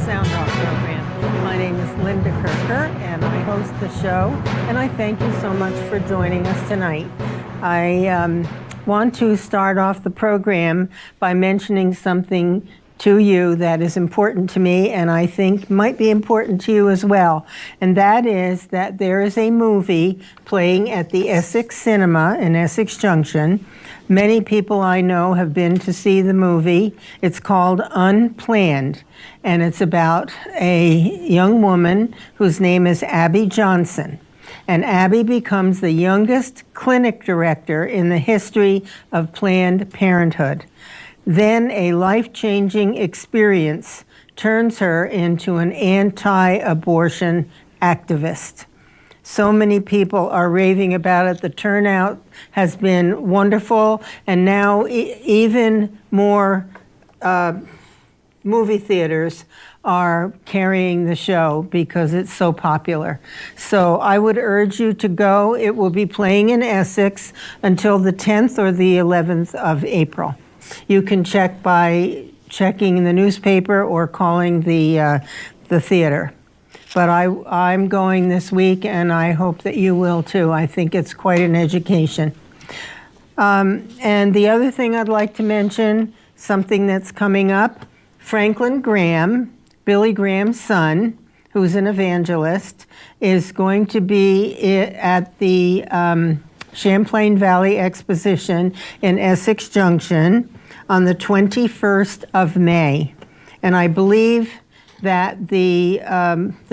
Sound Off program. My name is Linda Kirker, and I host the show, and I thank you so much for joining us tonight. I want to start off the program by mentioning something to you that is important to me and I think might be important to you as well. And that is that there is a movie playing at the Essex Cinema in Essex Junction. Many people I know have been to see the movie. It's called Unplanned, and it's about a young woman whose name is Abby Johnson. And Abby becomes the youngest clinic director in the history of Planned Parenthood. Then a life-changing experience turns her into an anti-abortion activist. So many people are raving about it. The turnout has been wonderful, and now even more movie theaters are carrying the show because it's so popular. So I would urge you to go. It will be playing in Essex until the 10th or the 11th of April. You can check by checking the newspaper or calling the theater. But I'm going this week, and I hope that you will too. I think it's quite an education. And the other thing I'd like to mention, something that's coming up, Franklin Graham, Billy Graham's son, who's an evangelist, is going to be at the Champlain Valley Exposition in Essex Junction on the 21st of May. And I believe that the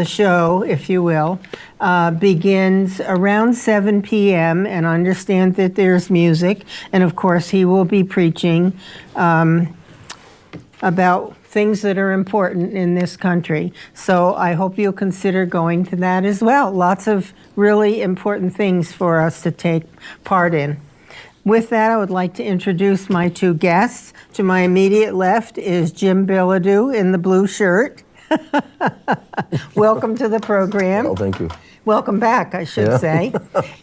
show, if you will, begins around 7 p.m. and understand that there's music. And of course, he will be preaching about things that are important in this country. So I hope you'll consider going to that as well. Lots of really important things for us to take part in. With that, I would like to introduce my two guests. To my immediate left is Jim Billado in the blue shirt. Welcome to the program. Well, thank you. Welcome back, I should say.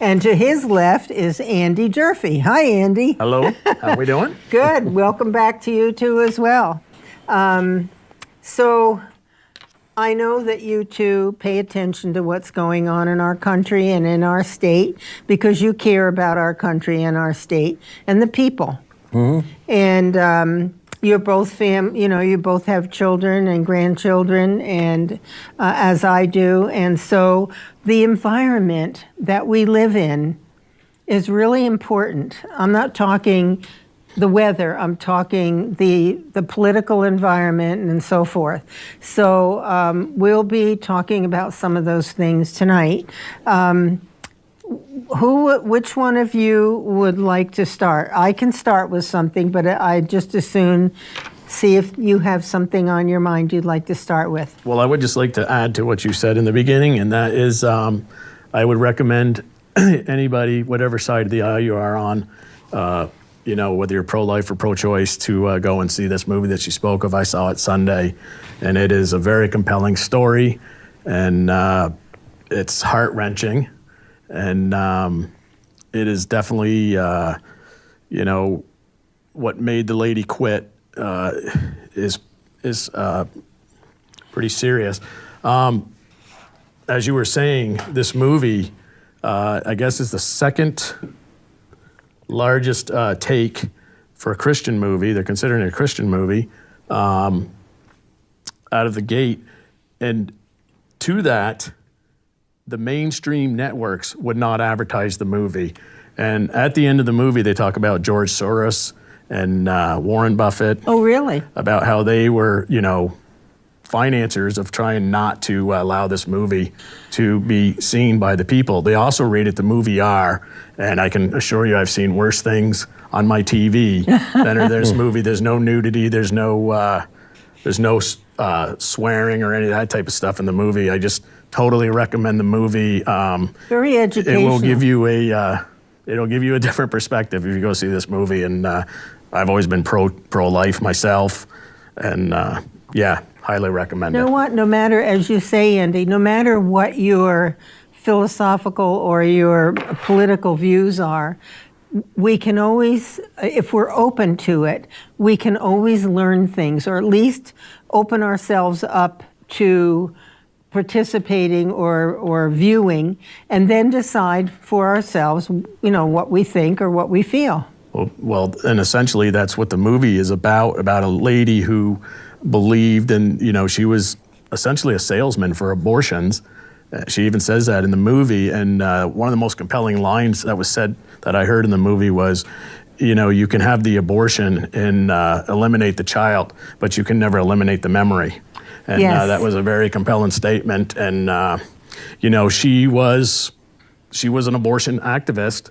And to his left is Andy Durfee. Hi, Andy. Hello. How we doing? Good. Welcome back to you too as well. So I know that you two pay attention to what's going on in our country and in our state because you care about our country and our state and the people. Mm-hmm. And you're both you both have children and grandchildren, and as I do, and so the environment that we live in is really important. I'm not talking the weather, I'm talking the political environment and so forth. So we'll be talking about some of those things tonight. Which one of you would like to start? I can start with something, but I just as soon see if you have something on your mind you'd like to start with. Well, I would just like to add to what you said in the beginning, and that is I would recommend anybody, whatever side of the aisle you are on, whether you're pro-life or pro-choice, to go and see this movie that you spoke of. I saw it Sunday, and it is a very compelling story, and it's heart-wrenching. And it is definitely, what made the lady quit is pretty serious. As you were saying, this movie, I guess, is the second largest take for a Christian movie. They're considering it a Christian movie out of the gate. And to that, the mainstream networks would not advertise the movie. And at the end of the movie, they talk about George Soros and Warren Buffett. Oh, really? About how they were, financiers of trying not to allow this movie to be seen by the people. They also rated the movie R, and I can assure you I've seen worse things on my TV than in this movie. There's no nudity, there's no swearing or any of that type of stuff in the movie. I just totally recommend the movie. Very educational. It will give you a different perspective if you go see this movie. And I've always been pro-life myself, and highly recommend it. You know what? No matter, as you say, Andy, no matter what your philosophical or your political views are, we can always, if we're open to it, we can always learn things, or at least open ourselves up to participating or viewing, and then decide for ourselves, what we think or what we feel. Well, and essentially that's what the movie is about a lady who believed, and she was essentially a salesman for abortions. She even says that in the movie, and one of the most compelling lines that was said that I heard in the movie was, you can have the abortion and eliminate the child, but you can never eliminate the memory. And yes. That was a very compelling statement. And she was an abortion activist,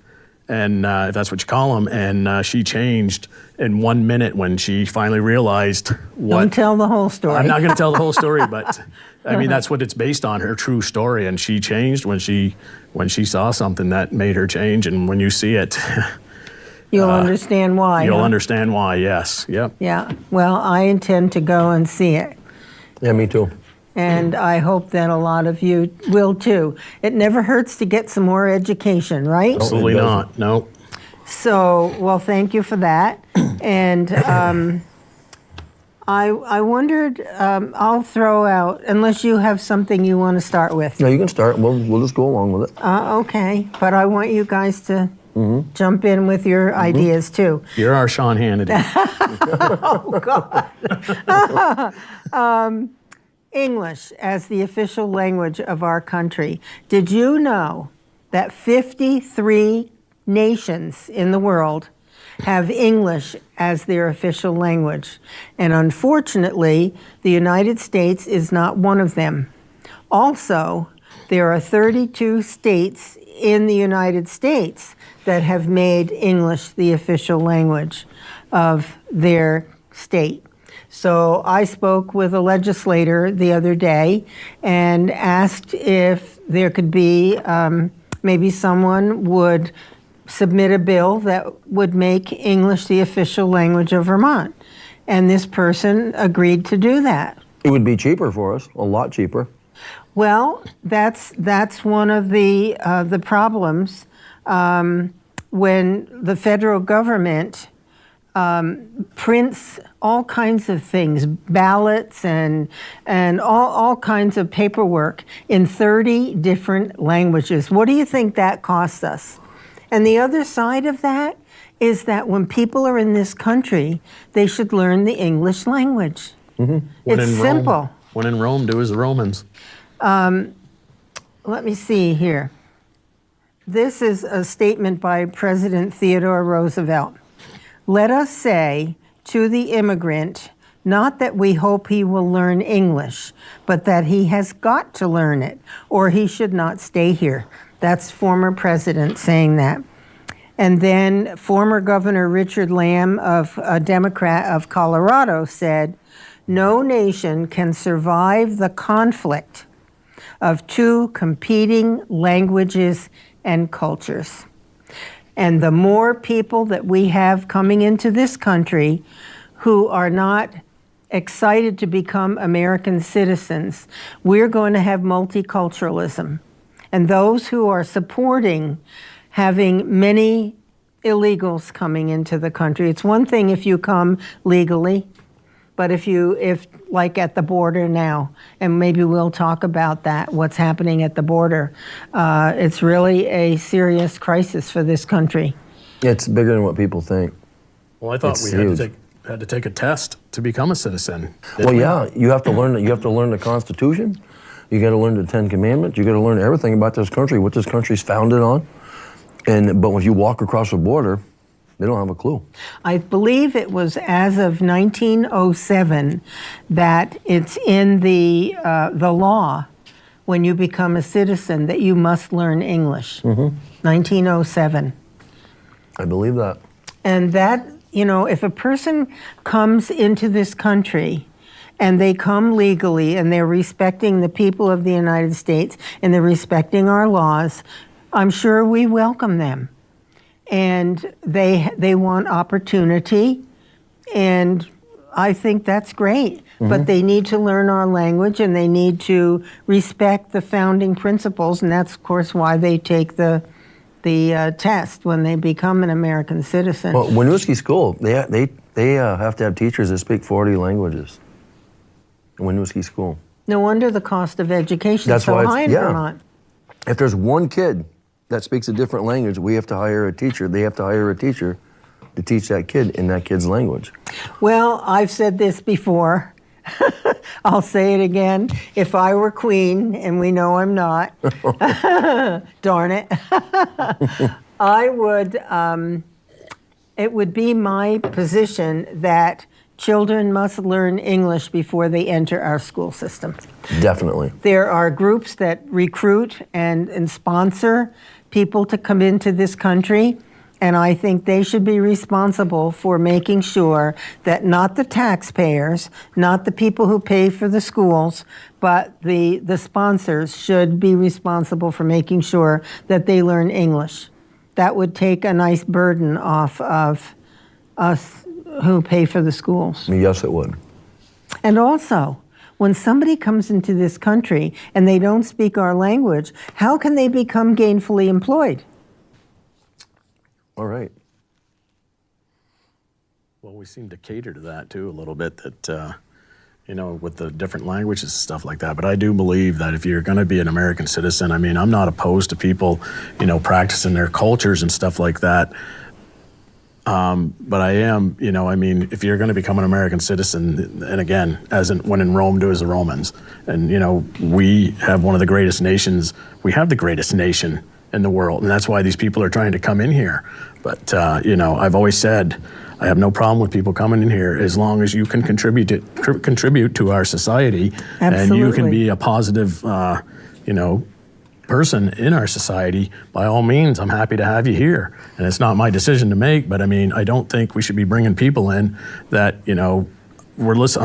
and if that's what you call them. And she changed in 1 minute when she finally realized what. Don't tell the whole story. I'm not going to tell the whole story, but I mean that's what it's based on, her true story. And she changed when she saw something that made her change. And when you see it, you'll understand why. You'll understand why. Yes. Yep. Yeah. Well, I intend to go and see it. Yeah, me too. And I hope that a lot of you will too. It never hurts to get some more education, right? Absolutely not. No. So, well, thank you for that. And I wondered, I'll throw out, unless you have something you want to start with. No, you can start. We'll just go along with it. Okay, but I want you guys to jump in with your ideas too. You're our Sean Hannity. Oh, God. English as the official language of our country. Did you know that 53 nations in the world have English as their official language? And unfortunately, the United States is not one of them. Also, there are 32 states in the United States that have made English the official language of their state. So I spoke with a legislator the other day and asked if there could be, maybe someone would submit a bill that would make English the official language of Vermont. And this person agreed to do that. It would be cheaper for us, a lot cheaper. Well, that's one of the problems when the federal government prints all kinds of things, ballots and all kinds of paperwork in 30 different languages. What do you think that costs us? And the other side of that is that when people are in this country, they should learn the English language. Mm-hmm. It's simple. When in Rome, do as the Romans. Let me see here. This is a statement by President Theodore Roosevelt. Let us say to the immigrant, not that we hope he will learn English, but that he has got to learn it, or he should not stay here. That's former president saying that. And then former Governor Richard Lamb, a Democrat of Colorado, said, no nation can survive the conflict of two competing languages and cultures. And the more people that we have coming into this country who are not excited to become American citizens, we're going to have multiculturalism. And those who are supporting having many illegals coming into the country, it's one thing if you come legally, but if like at the border now, and maybe we'll talk about that, what's happening at the border, it's really a serious crisis for this country. It's bigger than what people think. Well, I thought It's we huge. had to take a test to become a citizen. Well, yeah, you have to learn the Constitution. You got to learn the 10 Commandments. You got to learn everything about this country, what this country's founded on. But when you walk across the border, they don't have a clue. I believe it was as of 1907 that it's in the law when you become a citizen that you must learn English. 1907. I believe that. And that, if a person comes into this country and they come legally and they're respecting the people of the United States and they're respecting our laws, I'm sure we welcome them. And they want opportunity, and I think that's great. But they need to learn our language, and they need to respect the founding principles, and that's, of course, why they take the test when they become an American citizen. Well, Winooski School, they have to have teachers that speak 40 languages. Winooski School. No wonder the cost of education is so high in Vermont. If there's one kid that speaks a different language, we have to hire a teacher. They have to hire a teacher to teach that kid in that kid's language. Well, I've said this before. I'll say it again. If I were queen, and we know I'm not, darn it, I would, it would be my position that children must learn English before they enter our school system. Definitely. There are groups that recruit and sponsor people to come into this country, and I think they should be responsible for making sure that not the taxpayers, not the people who pay for the schools, but the sponsors should be responsible for making sure that they learn English. That would take a nice burden off of us who pay for the schools. Yes, it would. And also, when somebody comes into this country and they don't speak our language, how can they become gainfully employed? All right. Well, we seem to cater to that too a little bit, that, with the different languages and stuff like that. But I do believe that if you're going to be an American citizen, I mean, I'm not opposed to people, practicing their cultures and stuff like that. But I am, if you're going to become an American citizen, and again, when in Rome, do as the Romans. And, we have one of the greatest nations. We have the greatest nation in the world, and that's why these people are trying to come in here. But, I've always said, I have no problem with people coming in here as long as you can contribute to our society. Absolutely. And you can be a positive, person in our society. By all means, I'm happy to have you here. And it's not my decision to make, but I don't think we should be bringing people in that, I'm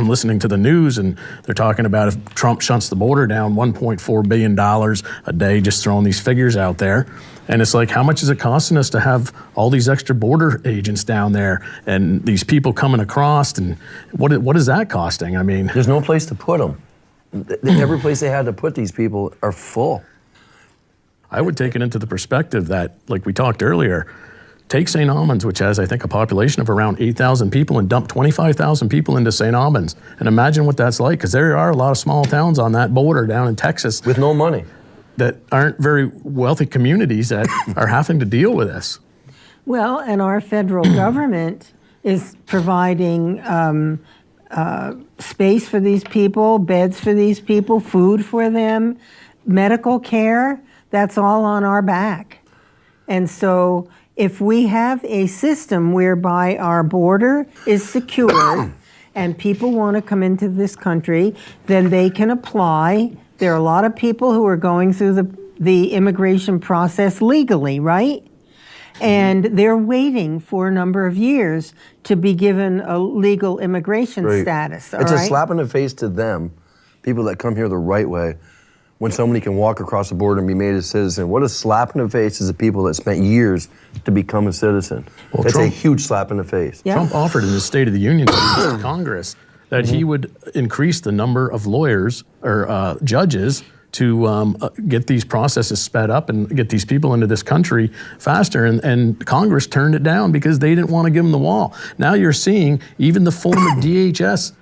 listening to the news and they're talking about if Trump shuts the border down, $1.4 billion a day, just throwing these figures out there. And it's like, how much is it costing us to have all these extra border agents down there and these people coming across? And what is that costing? There's no place to put them. Every place they had to put these people are full. I would take it into the perspective that, like we talked earlier, take St. Albans, which has, I think, a population of around 8,000 people, and dump 25,000 people into St. Albans. And imagine what that's like, because there are a lot of small towns on that border down in Texas. With no money. That aren't very wealthy communities that are having to deal with this. Well, and our federal government is providing space for these people, beds for these people, food for them, medical care. That's all on our back. And so if we have a system whereby our border is secured and people want to come into this country, then they can apply. There are a lot of people who are going through the immigration process legally, right? And they're waiting for a number of years to be given a legal immigration status. It's a slap in the face to them, people that come here the right way, when somebody can walk across the border and be made a citizen. What a slap in the face is the people that spent years to become a citizen. Well, it's a huge slap in the face. Yeah. Trump offered in the State of the Union to Congress that he would increase the number of lawyers or judges to get these processes sped up and get these people into this country faster. And Congress turned it down because they didn't want to give them the wall. Now you're seeing even the former DHS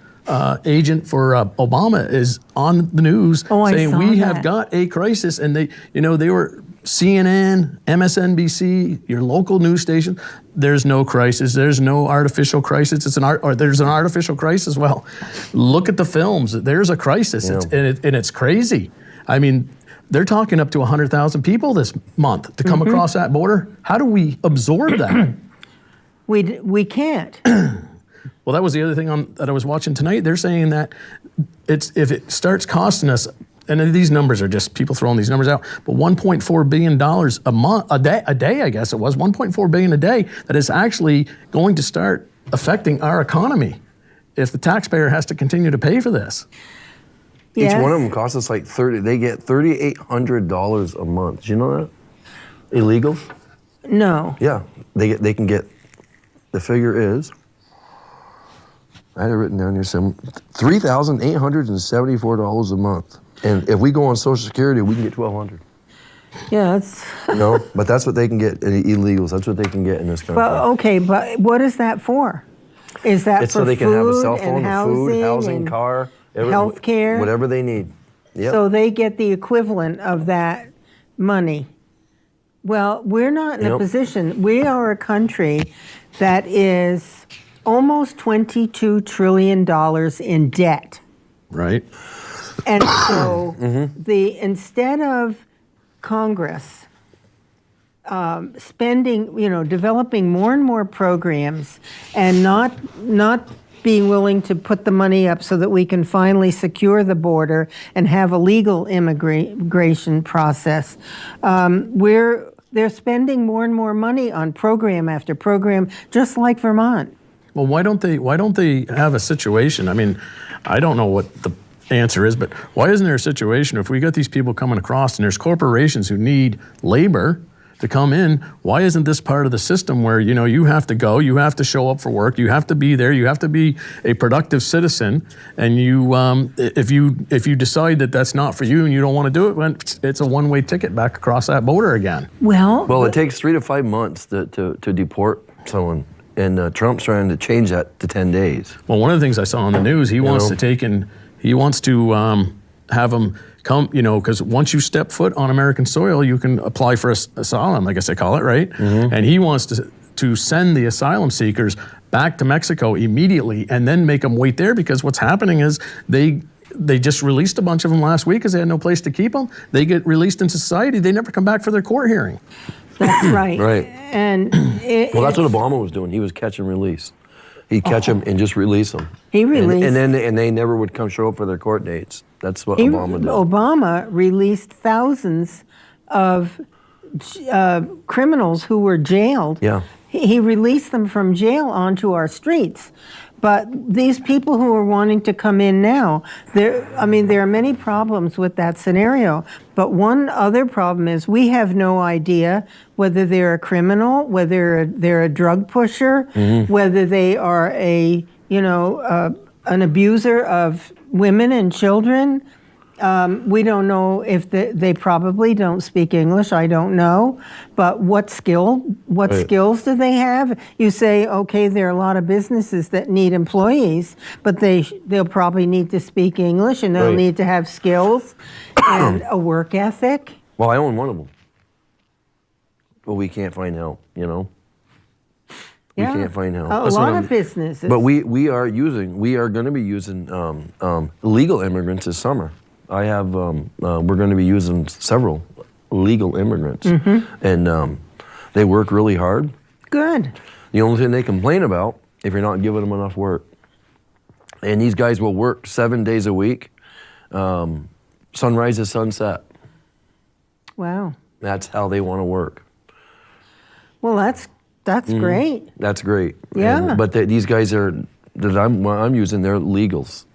agent for Obama is on the news saying we have got a crisis, and they were CNN, MSNBC, your local news station. There's no crisis. There's no artificial crisis. There's an artificial crisis. Well, look at the films. There's a crisis, and it's crazy. They're talking up to 100,000 people this month to come across that border. How do we absorb that? We can't. Well, that was the other thing that I was watching tonight. They're saying that if it starts costing us, and these numbers are just people throwing these numbers out, but $1.4 billion a day, I guess it was, $1.4 billion a day, that is actually going to start affecting our economy if the taxpayer has to continue to pay for this. Yes. Each one of them costs us like they get $3,800 a month. Do you know that? Illegal? No. Yeah, they can get, the figure is, I had it written down here, $3,874 a month. And if we go on Social Security, we can get $1,200. Yeah, it's... But that's what they can get, illegals. That's what they can get in this country. Well, okay, but what is that for? Is that It's for so they can have a food cell and phone, housing housing, and car, healthcare? whatever they need. Yep. So they get the equivalent of that money. Well, we're not in a Yep. position. We are a country that is almost $22 trillion in debt. Right. And so instead of Congress spending, developing more and more programs and not being willing to put the money up so that we can finally secure the border and have a legal immigration process, they're spending more and more money on program after program, just like Vermont. Well, why don't they have a situation? I mean, I don't know what the answer is, but why isn't there a situation if we got these people coming across and there's corporations who need labor to come in, why isn't this part of the system where, you have to go, you have to show up for work, you have to be there, you have to be a productive citizen, and if you decide that that's not for you and you don't want to do it, well, it's a one-way ticket back across that border again. Well, it takes 3 to 5 months to deport someone, and Trump's trying to change that to 10 days. Well, one of the things I saw on the news, he wants to have them come, because once you step foot on American soil, you can apply for asylum, I guess they call it, right? And he wants to send the asylum seekers back to Mexico immediately and then make them wait there, because what's happening is they just released a bunch of them last week because they had no place to keep them. They get released into society. They never come back for their court hearing. that's right. Right. And That's what Obama was doing. He was catch and release. He'd catch them and just release them. He released, and they never would come show up for their court dates. That's what Obama did. Obama released thousands of criminals who were jailed. Yeah. He released them from jail onto our streets. But these people who are wanting to come in now, there are many problems with that scenario. But one other problem is we have no idea whether they're a criminal, whether they're a drug pusher, whether they are an abuser of women and children. We don't know if they probably don't speak English. I don't know. But what skills do they have? You say, okay, there are a lot of businesses that need employees, but they'll probably need to speak English, and they'll need to have skills and a work ethic. Well, I own one of them. But we can't find help, We can't find help. A lot of businesses. But we are going to be using legal immigrants this summer. I have, we're going to be using several legal immigrants. And they work really hard. Good. The only thing they complain about, if you're not giving them enough work. And these guys will work 7 days a week, sunrise to sunset. Wow. That's how they want to work. Well, that's great. That's great. Yeah. But these guys that I'm using, they're legals.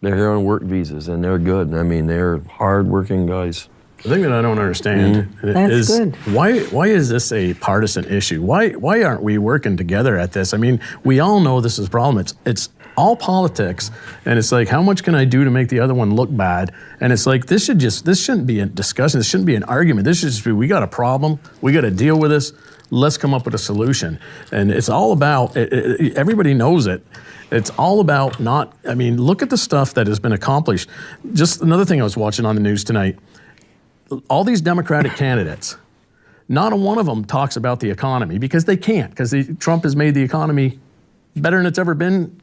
They're here on work visas, and they're good. They're hard-working guys. The thing that I don't understand is good. why is this a partisan issue? Why aren't we working together at this? We all know this is a problem. It's all politics, and it's like, how much can I do to make the other one look bad? And it's like, this shouldn't be a discussion. This shouldn't be an argument. This should just be, we got a problem. We got to deal with this. Let's come up with a solution. And it's all about, everybody knows it. It's all about look at the stuff that has been accomplished. Just another thing I was watching on the news tonight, all these Democratic candidates, not a one of them talks about the economy, because they can't, because Trump has made the economy better than it's ever been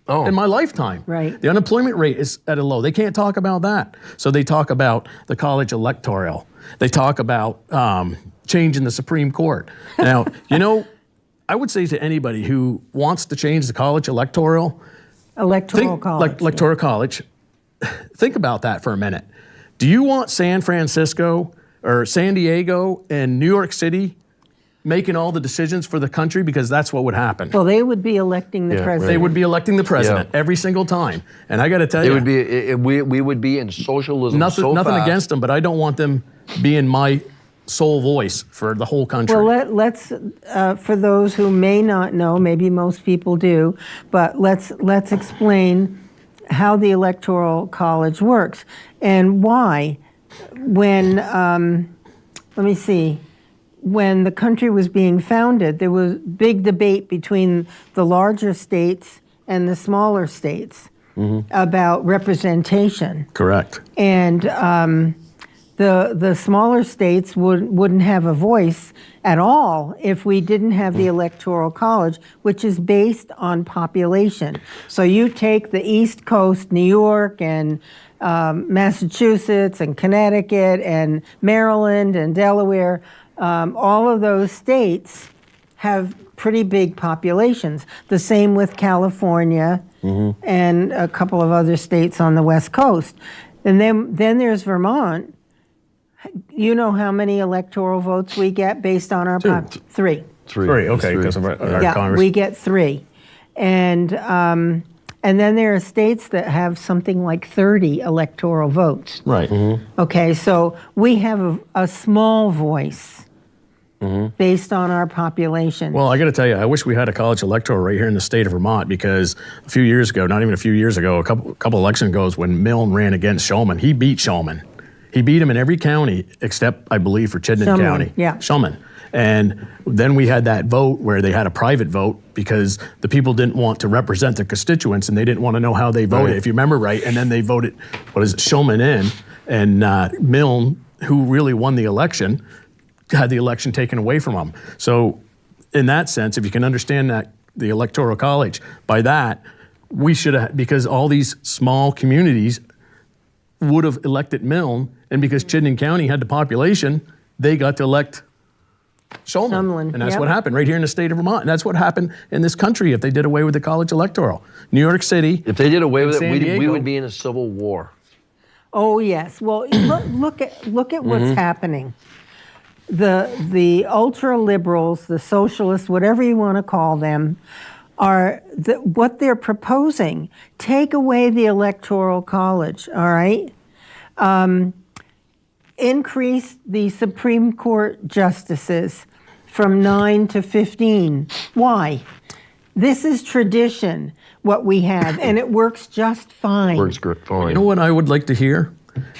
in my lifetime. Right. The unemployment rate is at a low. They can't talk about that. So they talk about the college electoral. They talk about changing the Supreme Court. Now, I would say to anybody who wants to change the college electoral college, think about that for a minute. Do you want San Francisco or San Diego and New York City making all the decisions for the country? Because that's what would happen. Well, they would be electing the president. They would be electing the president every single time. And I got to tell you, we would be in socialism. Nothing against them, but I don't want them being my sole voice for the whole country. Well, let's for those who may not know, maybe most people do, but let's explain how the Electoral College works and why. When let me see, when the country was being founded, there was big debate between the larger states and the smaller states about representation. Correct. And the smaller states wouldn't have a voice at all if we didn't have the Electoral College, which is based on population. So you take the East Coast, New York and Massachusetts and Connecticut and Maryland and Delaware, all of those states have pretty big populations. The same with California and a couple of other states on the West Coast. And then there's Vermont. You know how many electoral votes we get based on our three. Three, okay, because of our Congress. We get 3. And then there are states that have something like 30 electoral votes. Right. Okay, so we have a small voice based on our population. Well, I got to tell you, I wish we had a college electoral right here in the state of Vermont, because a few years ago, not even a few years ago, a couple elections ago, when Milne ran against Shulman, he beat Shulman. He beat him in every county except, I believe, for Chittenden County. Yeah. Shulman. And then we had that vote where they had a private vote because the people didn't want to represent their constituents and they didn't want to know how they voted, if you remember right. And then they voted, Shulman in, and Milne, who really won the election, had the election taken away from him. So in that sense, if you can understand that, the Electoral College, by that, we should have, because all these small communities would have elected Milne, and because Chittenden County had the population, they got to elect Shulman. And that's what happened right here in the state of Vermont. And that's what happened in this country if they did away with the college electoral. New York City. If they did away with it, Diego, we would be in a civil war. Oh yes. Well, look at what's happening. The ultra liberals, the socialists, whatever you want to call them, are what they're proposing. Take away the Electoral College. All right. Increase the Supreme Court justices from 9 to 15. Why? This is tradition, what we have, and it works just fine. Works great, fine. You know what I would like to hear?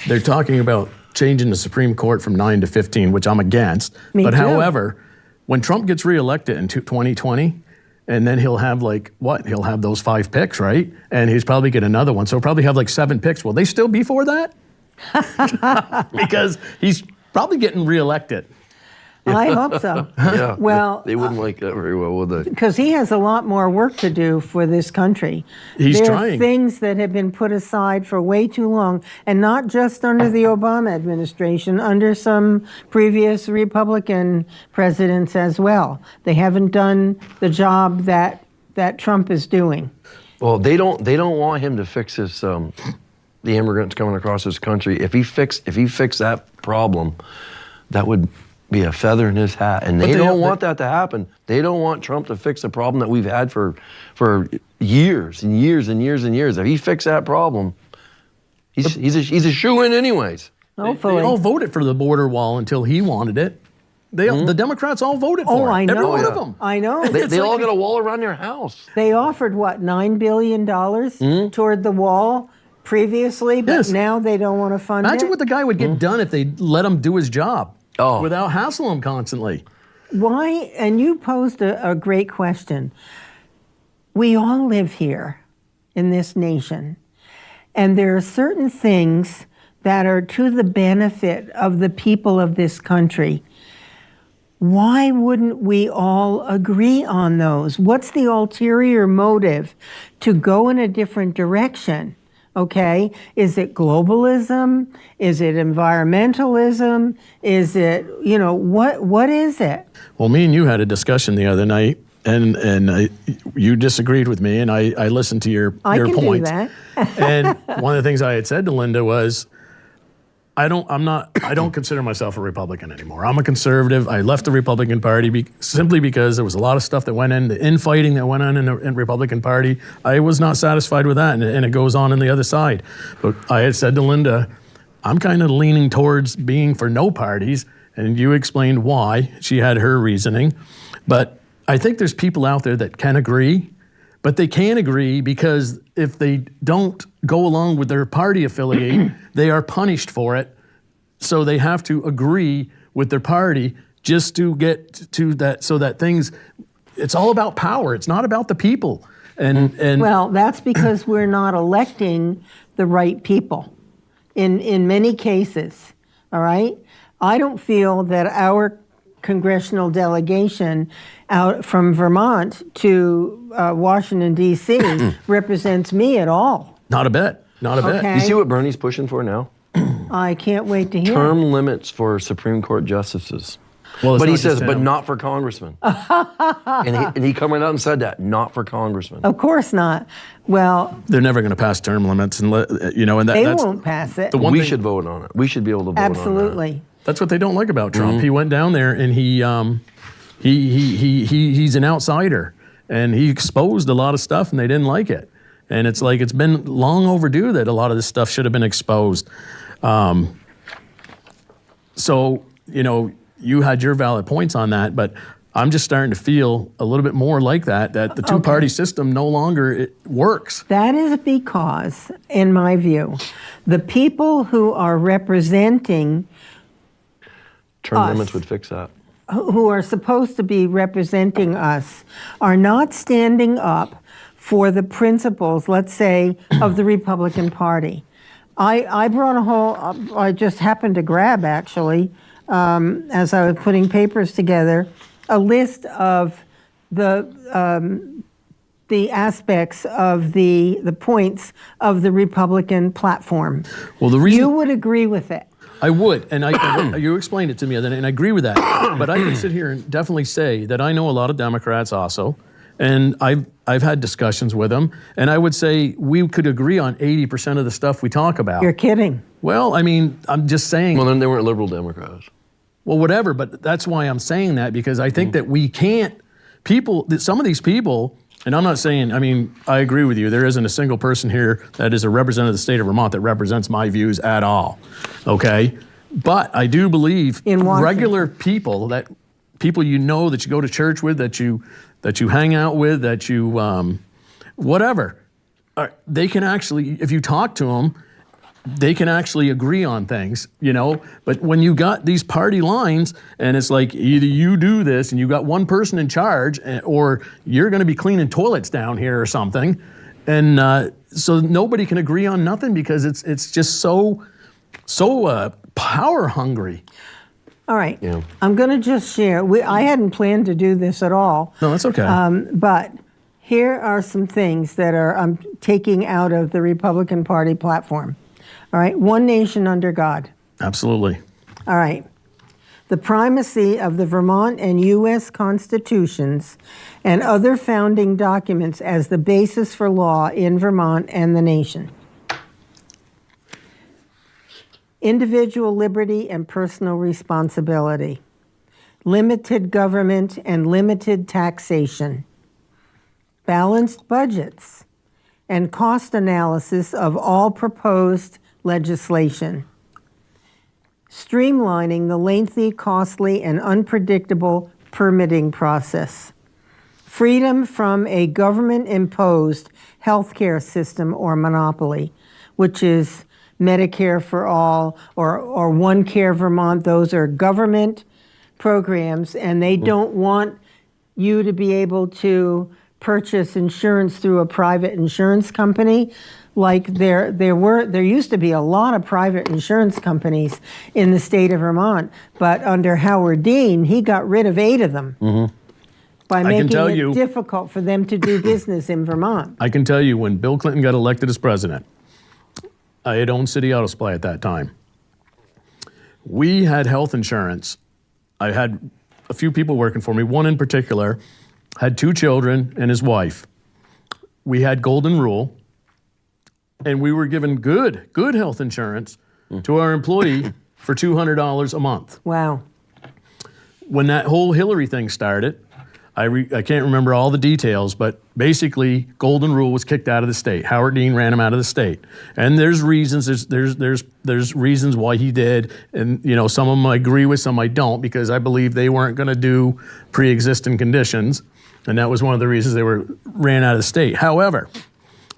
They're talking about changing the Supreme Court from 9 to 15, which I'm against. Me but too. However, when Trump gets reelected in 2020, and then he'll have he'll have those 5 picks, right? And he's probably get another one. So he'll probably have like 7 picks. Will they still be for that? Because he's probably getting reelected. I hope so. Yeah, Well, they wouldn't like that very well, would they? because he has a lot more work to do for this country. He's there trying. are things that have been put aside for way too long, and not just under the Obama administration, under some previous Republican presidents as well. They haven't done the job that Trump is doing. Well, they don't want him to fix this. The immigrants coming across this country. If he fixed that problem, that would be a feather in his hat. And they don't want that to happen. They don't want Trump to fix the problem that we've had for years and years and years and years. If he fixed that problem, he's a shoo-in anyways. Hopefully. They all voted for the border wall until he wanted it. The Democrats all voted for it. I know. Every one of them. I know. They all got a wall around their house. They offered, what, $9 billion toward the wall previously, but Yes. now they don't want to fund Imagine it? what the guy would get done if they let him do his job without hassling him constantly. Why? And you posed a great question. We all live here in this nation, and there are certain things that are to the benefit of the people of this country. Why wouldn't we all agree on those? What's the ulterior motive to go in a different direction? Okay, is it globalism? Is it environmentalism? Is it, what is it? Well, me and you had a discussion the other night, and you disagreed with me, and I listened to your points. I can do that. And one of the things I had said to Linda was, I don't consider myself a Republican anymore. I'm a conservative. I left the Republican Party simply because there was a lot of stuff that went in, the infighting that went on in the Republican Party. I was not satisfied with that, and it goes on the other side. But I had said to Linda, I'm kind of leaning towards being for no parties, and you explained why. She had her reasoning. But I think there's people out there that can agree, but they can't agree because if they don't go along with their party affiliate, they are punished for it. So they have to agree with their party just to get to that, so that things, it's all about power. It's not about the people. And Well, that's because we're not electing the right people in many cases, all right? I don't feel that our congressional delegation out from Vermont to Washington, D.C. represents me at all. not a bit. Not a bit. Okay. You see what Bernie's pushing for now? I can't wait to hear. Term limits for Supreme Court justices. Well, it's But he not just says, but him. not for congressmen. and he come right out and said that, not for congressmen. Of course not. Well, They're never going to pass term limits, and and they that's won't pass it. the one We thing- should vote on it. We should be able to vote on Absolutely. That's what they don't like about Trump. Mm-hmm. He went down there and he's an outsider, and he exposed a lot of stuff, and they didn't like it. And it's like it's been long overdue that a lot of this stuff should have been exposed. So you had your valid points on that, but I'm just starting to feel a little bit more like that the two-party system no longer works. That is because, in my view, the people who are representing, that. Term us. limits would fix that. who are supposed to be representing us, are not standing up for the principles, let's say, of the Republican Party. I brought I just happened to grab, actually, as I was putting papers together, a list of the aspects of the points of the Republican platform. Well, the reason You would agree with it. I would, and you explained it to me, and I agree with that. But I can sit here and definitely say that I know a lot of Democrats also, and I've had discussions with them, and I would say we could agree on 80% of the stuff we talk about. You're kidding. Well, I mean, I'm just saying. Well, then they weren't liberal Democrats. Well, whatever, but that's why I'm saying that, because I think that we can't, some of these people, and I'm not saying, I mean, I agree with you, there isn't a single person here that is a representative of the state of Vermont that represents my views at all, okay? But I do believe In Washington. regular people, that people you know, that you go to church with, that you hang out with, that you, whatever, they can actually, if you talk to them, they can actually agree on things, but when you got these party lines and it's like either you do this and you got one person in charge, or you're going to be cleaning toilets down here or something, and so nobody can agree on nothing because it's just so power hungry. All right. Yeah. I'm going to just share. I hadn't planned to do this at all. No, that's okay. But here are some things that I'm taking out of the Republican Party platform. All right. One nation under God. Absolutely. All right. The primacy of the Vermont and U.S. constitutions and other founding documents as the basis for law in Vermont and the nation. Individual liberty and personal responsibility. Limited government and limited taxation. Balanced budgets and cost analysis of all proposed legislation. Streamlining the lengthy, costly, and unpredictable permitting process. Freedom from a government-imposed healthcare system or monopoly, which is Medicare for All or One Care Vermont. Those are government programs, and they don't want you to be able to purchase insurance through a private insurance company. Like there used to be a lot of private insurance companies in the state of Vermont, but under Howard Dean, he got rid of 8 of them by making it difficult for them to do business in Vermont. I can tell you, when Bill Clinton got elected as president, I had owned City Auto Supply at that time. We had health insurance. I had a few people working for me. One in particular had 2 children and his wife. We had Golden Rule, and we were given good health insurance to our employee for $200 a month. Wow. When that whole Hillary thing started, I can't remember all the details, but basically Golden Rule was kicked out of the state. Howard Dean ran him out of the state, and there's reasons. There's reasons why he did, and some of them I agree with, some I don't, because I believe they weren't going to do pre-existing conditions, and that was one of the reasons they ran out of the state. However,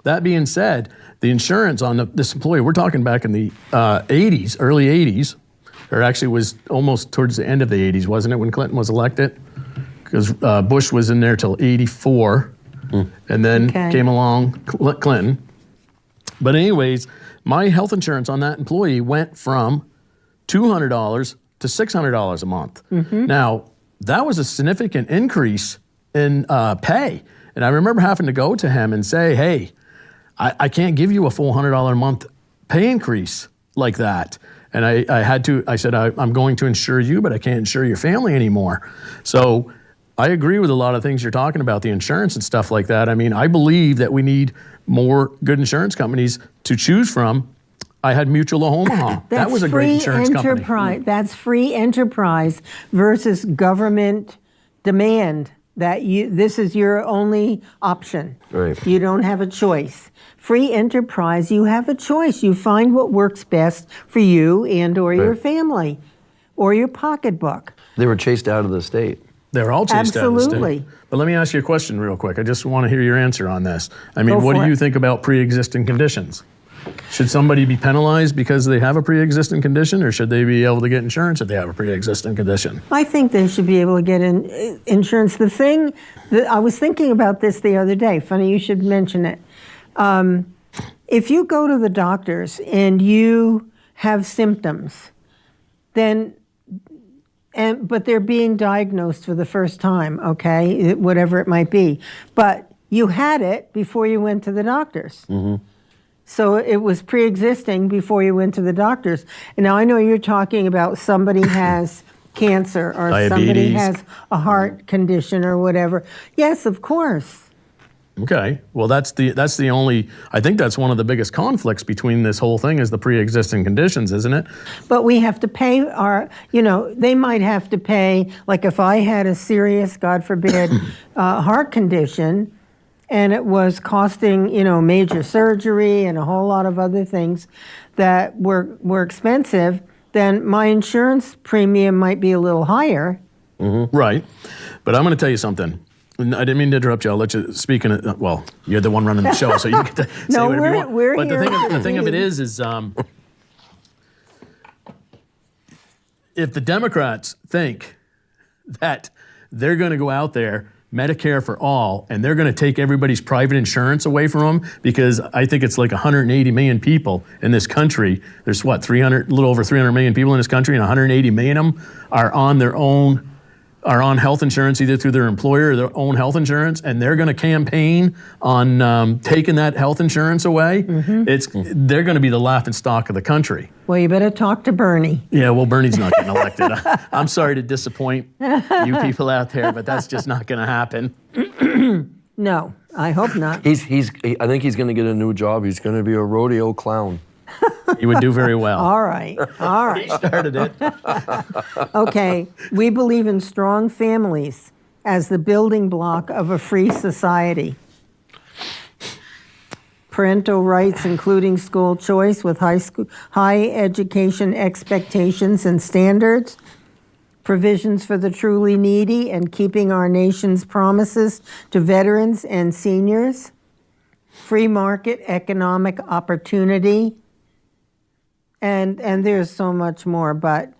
that being said, the insurance on this employee, we're talking back in the 80s, early 80s, or actually it was almost towards the end of the 80s, wasn't it, when Clinton was elected? Because Bush was in there till 84, and then came along Clinton. But anyways, my health insurance on that employee went from $200 to $600 a month. Now, that was a significant increase in pay. And I remember having to go to him and say, hey, I can't give you a $400 a month pay increase like that. And I said, I'm going to insure you, but I can't insure your family anymore. So I agree with a lot of things you're talking about, the insurance and stuff like that. I mean, I believe that we need more good insurance companies to choose from. I had Mutual of Omaha. That was a great insurance company. That's free enterprise versus government demand. That this is your only option. Right. You don't have a choice. Free enterprise, you have a choice. You find what works best for you and or your family or your pocketbook. They were chased out of the state. They're all chased out of the Absolutely. state. But let me ask you a question real quick. I just want to hear your answer on this. I mean, what do you think about pre-existing conditions? Should somebody be penalized because they have a pre-existing condition, or should they be able to get insurance if they have a pre-existing condition? I think they should be able to get insurance. The thing that I was thinking about this the other day, funny you should mention it. If you go to the doctors and you have symptoms, then but they're being diagnosed for the first time, okay, whatever it might be. But you had it before you went to the doctors. So it was pre-existing before you went to the doctors. And now I know you're talking about somebody has cancer or somebody has a heart condition or whatever. Yes, of course. Okay. Well, that's the only, I think that's one of the biggest conflicts between this whole thing is the pre-existing conditions, isn't it? But we have to pay they might have to pay, like if I had a serious, God forbid, heart condition, and it was costing, major surgery and a whole lot of other things that were expensive, then my insurance premium might be a little higher. Right. But I'm going to tell you something. I didn't mean to interrupt you. I'll let you speak in it. Well, you're the one running the show, so you get to say whatever you want. We're but here. the thing of it is if the Democrats think that they're going to go out there, Medicare for all, and they're going to take everybody's private insurance away from them, because I think it's like 180 million people in this country. There's a little over 300 million people in this country, and 180 million of them are on health insurance, either through their employer or their own health insurance, and they're going to campaign on taking that health insurance away. They're going to be the laughing stock of the country. Well, you better talk to Bernie. Yeah, well, Bernie's not getting elected. I'm sorry to disappoint you people out there, but that's just not going to happen. No, I hope not. I think he's going to get a new job. He's going to be a rodeo clown. He would do very well. All right. He started it. Okay, we believe in strong families as the building block of a free society. Parental rights, including school choice with high education expectations and standards. Provisions for the truly needy and keeping our nation's promises to veterans and seniors. Free market economic opportunity. And there's so much more, but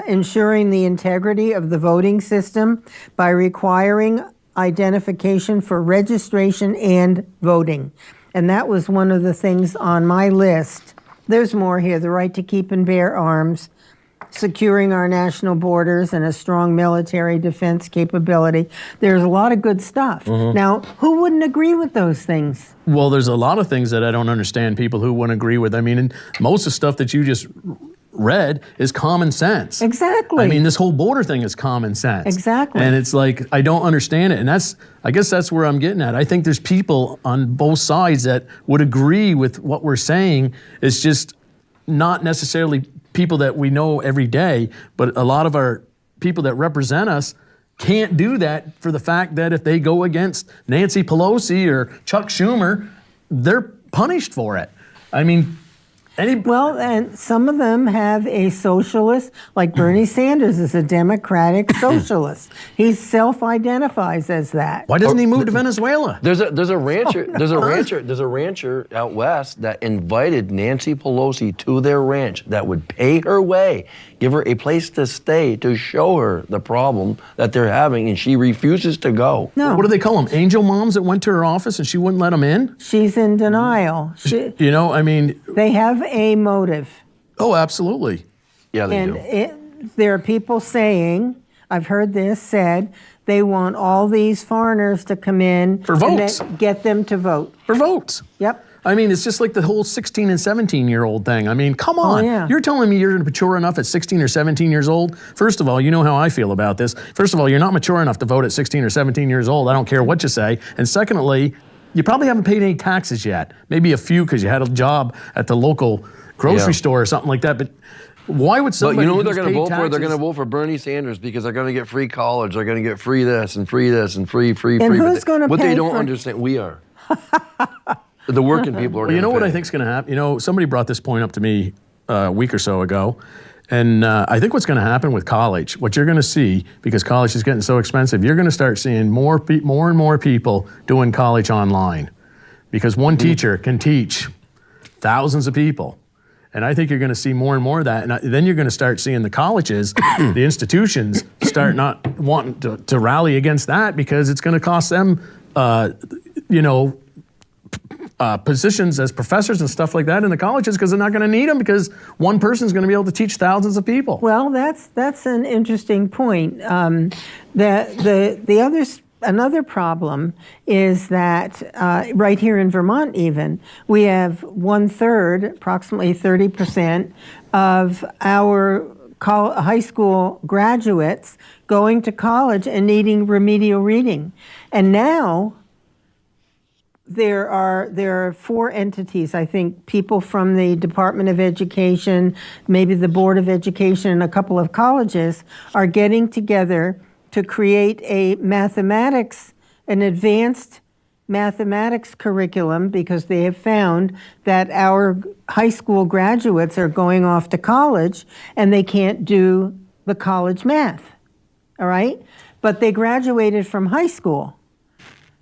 ensuring the integrity of the voting system by requiring identification for registration and voting. And that was one of the things on my list. There's more here: the right to keep and bear arms, securing our national borders, and a strong military defense capability. There's a lot of good stuff. Now, who wouldn't agree with those things? Well, there's a lot of things that I don't understand people who wouldn't agree with. I mean, and most of the stuff that you just read is common sense. Exactly. I mean, this whole border thing is common sense. Exactly. And it's like, I don't understand it. And I guess that's where I'm getting at. I think there's people on both sides that would agree with what we're saying. It's just not necessarily people that we know every day, but a lot of our people that represent us can't do that for the fact that if they go against Nancy Pelosi or Chuck Schumer, they're punished for it. I mean, Well, and some of them have a socialist, like Bernie Sanders is a democratic socialist. He self-identifies as that. Why doesn't he move to Venezuela? There's a rancher out west that invited Nancy Pelosi to their ranch that would pay her way, give her a place to stay to show her the problem that they're having, and she refuses to go. No. What do they call them? Angel moms that went to her office and she wouldn't let them in? She's in denial. You know, I mean... They have a motive. Oh, absolutely. Yeah, they do. There are people saying, I've heard this said, they want all these foreigners to come in For votes. and get them to vote. For votes. Yep. I mean, it's just like the whole 16 and 17-year-old thing. I mean, come on. yeah. You're telling me you're mature enough at 16 or 17 years old? First of all, you know how I feel about this. First of all, you're not mature enough to vote at 16 or 17 years old. I don't care what you say. And secondly, you probably haven't paid any taxes yet. Maybe a few because you had a job at the local grocery store or something like that. But why would somebody But you know what who's they're going to paid vote for? They're going to taxes- vote for Bernie Sanders because they're going to get free college. They're going to get free this and free this and free. And But who's gonna what pay they don't for- understand, we are. The working people are. Well, you know what pay. I think's going to happen? You know, somebody brought this point up to me a week or so ago. And I think what's going to happen with college, what you're going to see, because college is getting so expensive, you're going to start seeing more and more people doing college online. Because one teacher can teach thousands of people. And I think you're going to see more and more of that. And then you're going to start seeing the colleges, the institutions, start not wanting to rally against that because it's going to cost them, positions as professors and stuff like that in the colleges because they're not going to need them because one person's going to be able to teach thousands of people. Well, that's an interesting point. Another problem is that right here in Vermont even, we have 1/3, approximately 30% of our high school graduates going to college and needing remedial reading. And now there are 4 entities, I think, people from the Department of Education, maybe the Board of Education, and a couple of colleges are getting together to create an advanced mathematics curriculum because they have found that our high school graduates are going off to college and they can't do the college math, all right? But they graduated from high school.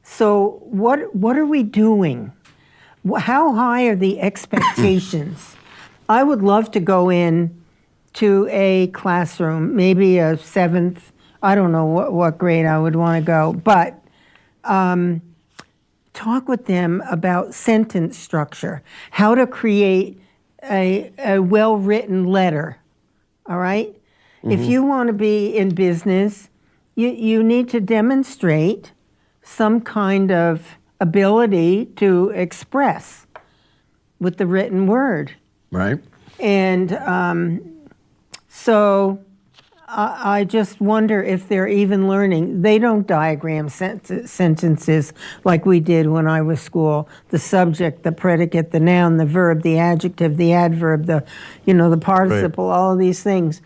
So what are we doing? How high are the expectations? I would love to go in to a classroom, maybe a 7th, I don't know what grade I would want to go, but talk with them about sentence structure, how to create a well-written letter, all right? Mm-hmm. If you want to be in business, you need to demonstrate some kind of ability to express with the written word. Right. And so I just wonder if they're even learning. They don't diagram sentences like we did when I was school. The subject, the predicate, the noun, the verb, the adjective, the adverb, the participle, all of these things.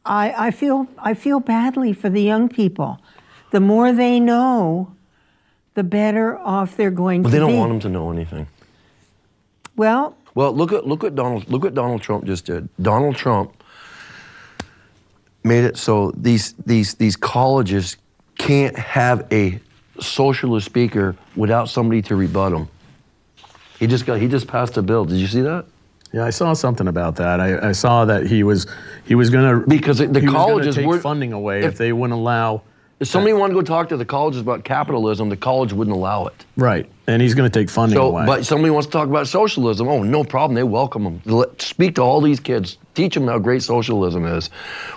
I feel badly for the young people. The more they know, the better off they're going to be. But they don't want them to know anything. Well, look what Donald Trump just did. Donald Trump made it so these colleges can't have a socialist speaker without somebody to rebut them. He just passed a bill. Did you see that? Yeah, I saw something about that. I saw that he was going to because the colleges take funding away if they wouldn't allow. If somebody wanted to go talk to the colleges about capitalism, the college wouldn't allow it. Right, and he's going to take funding away. But somebody wants to talk about socialism. Oh, no problem. They welcome them. Speak to all these kids. Teach them how great socialism is.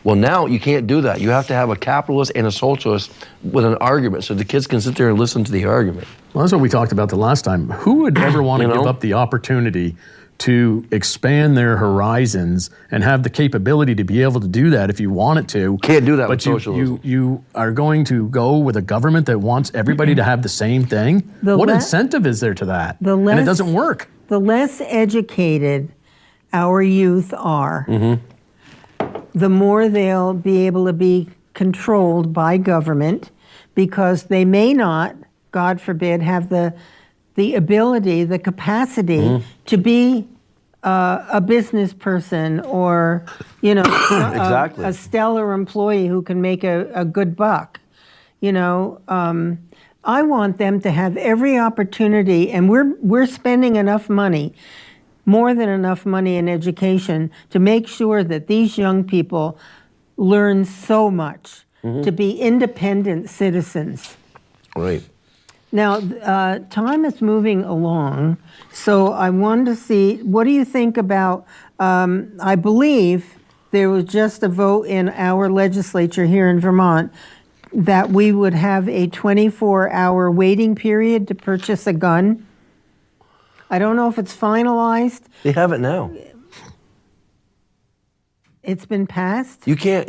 Well, now you can't do that. You have to have a capitalist and a socialist with an argument so the kids can sit there and listen to the argument. Well, that's what we talked about the last time. Who would ever want to give up the opportunity to expand their horizons and have the capability to be able to do that if you wanted to? Can't do that but with socialism. You are going to go with a government that wants everybody to have the same thing? What incentive is there to that? And it doesn't work. The less educated our youth are, the more they'll be able to be controlled by government because they may not, God forbid, have the ability, the capacity to be a business person or, Exactly. a stellar employee who can make a good buck. I want them to have every opportunity, and we're spending enough money, more than enough money in education to make sure that these young people learn so much to be independent citizens. Right. Now, time is moving along, so I wanted to see, what do you think about, I believe there was just a vote in our legislature here in Vermont that we would have a 24-hour waiting period to purchase a gun. I don't know if it's finalized. They have it now. It's been passed? You can't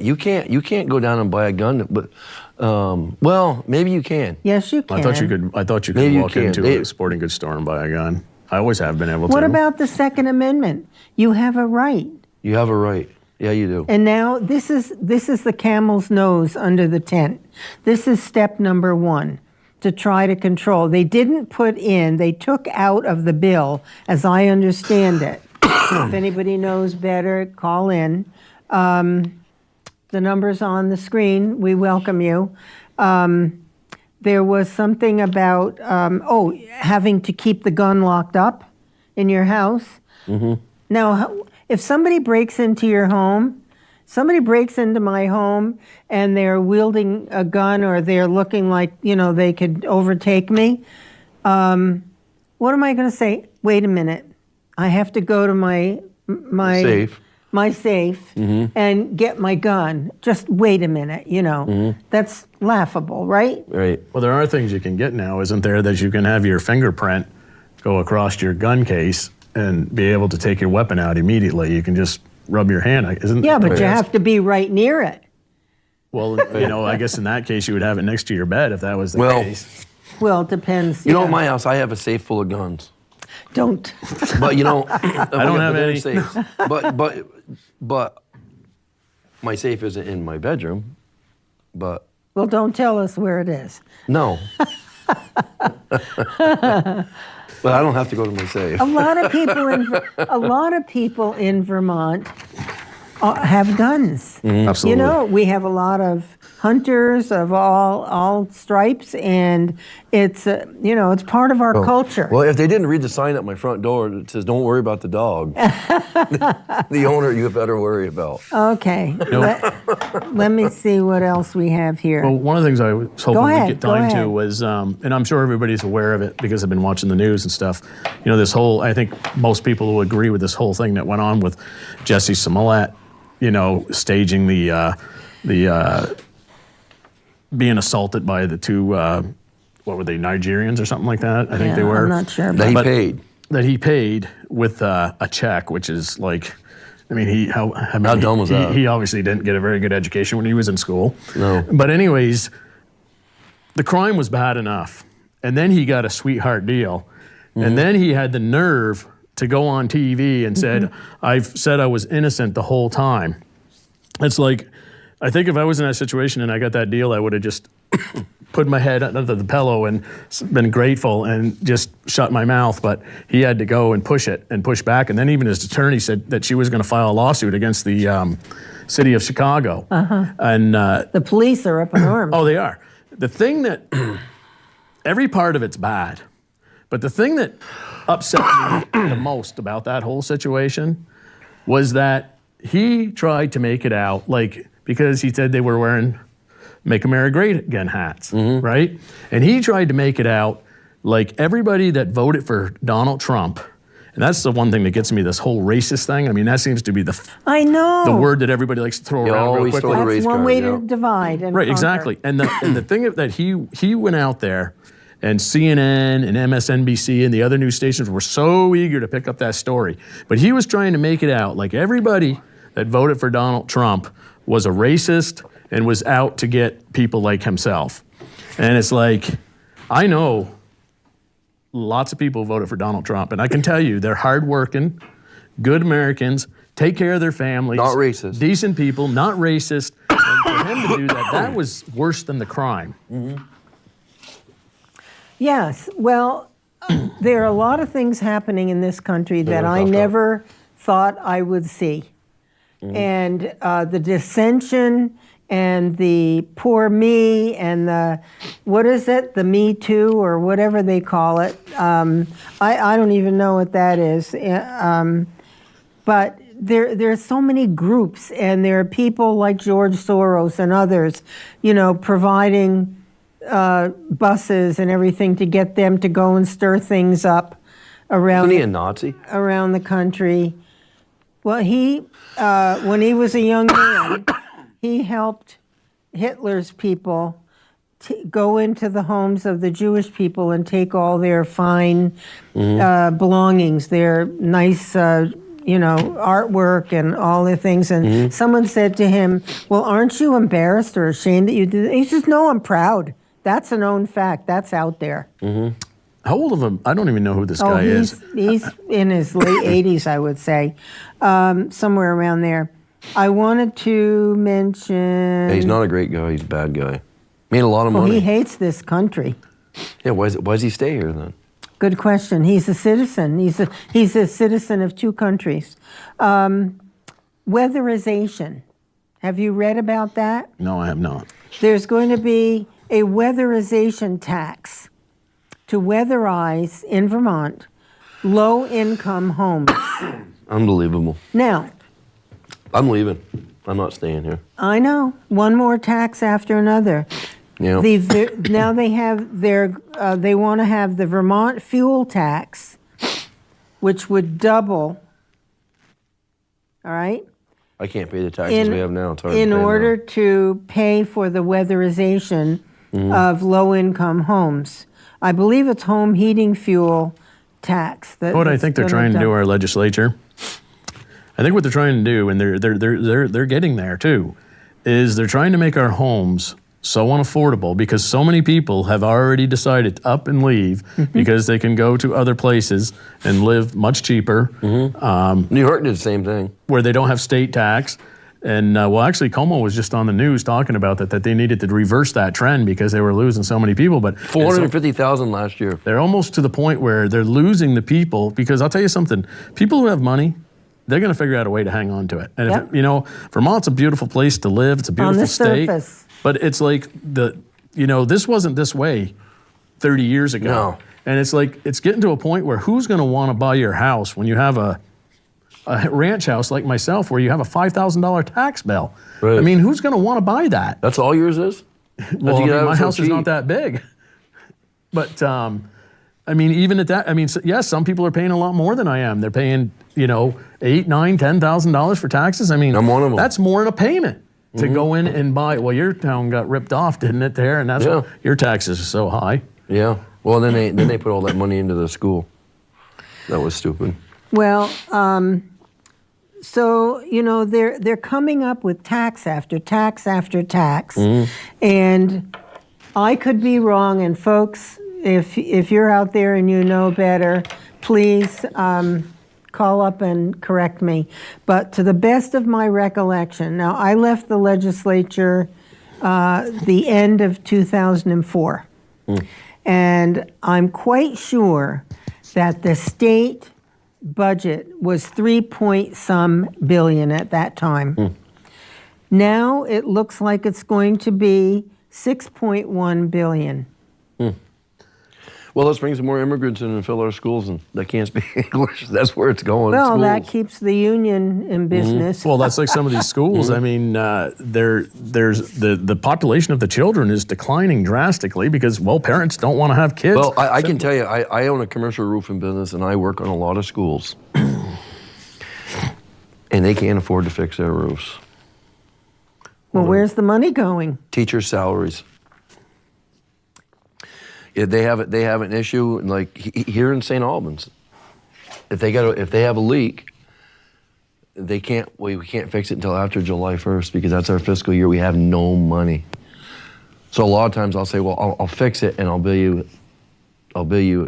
go down and buy a gun, but well, maybe you can. Yes, you can. I thought you could Maybe you walk can. into a sporting goods store and buy a gun. I always have been able to. What about the Second Amendment? You have a right. You have a right. Yeah, you do. And now this is the camel's nose under the tent. This is step number one to try to control. They took out of the bill, as I understand it. If anybody knows better, call in. The number's on the screen. We welcome you. There was something about, having to keep the gun locked up in your house. Mm-hmm. Now, if somebody breaks into your home, somebody breaks into my home and they're wielding a gun or they're looking like, they could overtake me, what am I going to say? Wait a minute. I have to go to my Safe. my safe and get my gun. Just wait a minute, That's laughable, right? Right. Well, there are things you can get now, isn't there, that you can have your fingerprint go across your gun case and be able to take your weapon out immediately. You can just rub your hand. Yeah, but you have to be right near it. Well, I guess in that case you would have it next to your bed if that was the case. Well, it depends. At my house, I have a safe full of guns. Don't. But I don't have any. Safes. But my safe isn't in my bedroom. But Well, don't tell us where it is. no. But I don't have to go to my safe. A lot of people in Vermont have guns. Absolutely. We have a lot of hunters of all stripes, and it's it's part of our culture. Well, if they didn't read the sign at my front door that says "Don't worry about the dog," the owner you better worry about. Okay. Let me see what else we have here. Well, one of the things I was hoping we'd get time ahead. to was, and I'm sure everybody's aware of it because I've been watching the news and stuff. This whole, I think most people will agree with this whole thing that went on with Jesse Smollett, staging the being assaulted by the two, what were they, Nigerians or something like that? I think they were. I'm not sure. That he paid with a check, which is like, how dumb was that? He obviously didn't get a very good education when he was in school. No. But anyways, the crime was bad enough. And then he got a sweetheart deal. And then he had the nerve to go on TV and said, I've said I was innocent the whole time. It's like, I think if I was in that situation and I got that deal, I would have just put my head under the pillow and been grateful and just shut my mouth. But he had to go and push it and push back. And then even his attorney said that she was going to file a lawsuit against the city of Chicago. And the police are up in arms. Oh, they are. The thing that, every part of it's bad. But the thing that upset me the most about that whole situation was that he tried to make it out because he said they were wearing Make America Great Again hats, right? And he tried to make it out like everybody that voted for Donald Trump, and that's the one thing that gets me, this whole racist thing. That seems to be the word that everybody likes to throw around real quickly. That's one way to divide and right, conquer. exactly. And the thing that he went out there, and CNN and MSNBC and the other news stations were so eager to pick up that story. But he was trying to make it out like everybody that voted for Donald Trump was a racist and was out to get people like himself. And it's like, I know lots of people voted for Donald Trump, and I can tell you they're hardworking, good Americans, take care of their families. Not racist. Decent people, not racist. And for him to do that was worse than the crime. Yes. Well, there are a lot of things happening in this country that I never thought I would see. And the dissension and the poor me and the, what is it, the Me Too or whatever they call it. I don't even know what that is. But there are so many groups, and there are people like George Soros and others, providing buses and everything to get them to go and stir things up around. Isn't he a Nazi? Around the country. Well, when he was a young man, he helped Hitler's people go into the homes of the Jewish people and take all their fine belongings, their nice, artwork and all the things. And someone said to him, well, aren't you embarrassed or ashamed that you did that? He says, no, I'm proud. That's a known fact. That's out there. How old of him? I don't even know who this guy is. He's in his late 80s, I would say, somewhere around there. I wanted to mention... Yeah, he's not a great guy. He's a bad guy. Made a lot of money. He hates this country. Yeah, why does he stay here then? Good question. He's a citizen. He's a citizen of two countries. Weatherization. Have you read about that? No, I have not. There's going to be a weatherization tax to weatherize, in Vermont, low-income homes. Unbelievable. Now, I'm leaving. I'm not staying here. I know. One more tax after another. Yeah. Now they have they want to have the Vermont fuel tax, which would double. All right? I can't pay the taxes we have now. It's hard to in pay order now. to pay for the weatherization of low-income homes. I believe it's home heating fuel tax. What I think they're trying to do, our legislature, I think what they're trying to do, and they're getting there too, is they're trying to make our homes so unaffordable because so many people have already decided to up and leave because they can go to other places and live much cheaper. New York did the same thing. Where they don't have state tax. And actually, Como was just on the news talking about that they needed to reverse that trend because they were losing so many people. But 450,000 last year. They're almost to the point where they're losing the people because I'll tell you something, people who have money, they're going to figure out a way to hang on to it. And Yep. if, Vermont's a beautiful place to live. It's a beautiful On the state. surface. But it's like this wasn't this way 30 years ago. No. And it's like, it's getting to a point where who's going to want to buy your house when you have a ranch house like myself where you have a $5,000 tax bill? Right. I mean, who's going to want to buy that? That's all yours is? Well, you get out my so house is not cheap? that big. But, even at that, yes, some people are paying a lot more than I am. They're paying, $8,000, $9,000, $10,000 for taxes. I mean, I'm one of them. that's more than a payment to go in and buy. Well, your town got ripped off, didn't it, there? And that's why your taxes are so high. Yeah. Well, then they put all that money into the school. That was stupid. Well, so, they're coming up with tax after tax after tax. And I could be wrong. And folks, if you're out there and you know better, please call up and correct me. But to the best of my recollection, now I left the legislature the end of 2004. And I'm quite sure that the state budget was 3-point-some billion at that time. Now it looks like it's going to be 6.1 billion. Well, let's bring some more immigrants in and fill our schools and that can't speak English. That's where it's going. Well, schools. that keeps the union in business. Well, that's like some of these schools. I mean, there's the population of the children is declining drastically because, parents don't want to have kids. Well, I can tell you, I own a commercial roofing business and I work on a lot of schools. And they can't afford to fix their roofs. Well, where's the money going? Teachers' salaries. If they have an issue like here in St. Albans. If they have a leak, we can't fix it until after July 1st because that's our fiscal year. We have no money. So a lot of times I'll say, well, I'll fix it and I'll bill you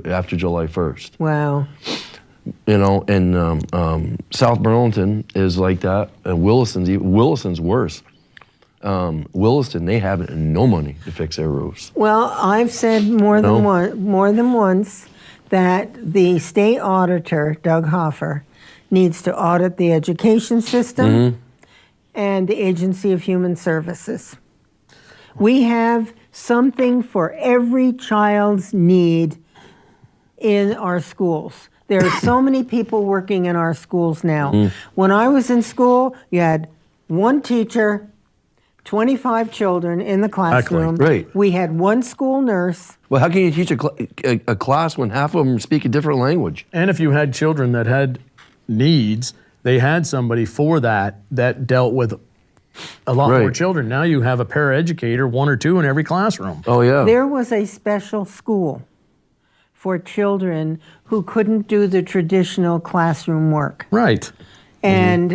after July 1st. Wow. And South Burlington is like that. And Williston's worse. Williston, they have no money to fix their roofs. Well, I've said more than once that the state auditor, Doug Hoffer, needs to audit the education system and the Agency of Human Services. We have something for every child's need in our schools. There are so many people working in our schools now. When I was in school, you had one teacher, 25 children in the classroom. Exactly. Right. We had one school nurse. Well, how can you teach a class when half of them speak a different language? And if you had children that had needs, they had somebody for that dealt with a lot more Right. children. Now you have a paraeducator, 1 or 2 in every classroom. Oh, yeah. There was a special school for children who couldn't do the traditional classroom work. Right. And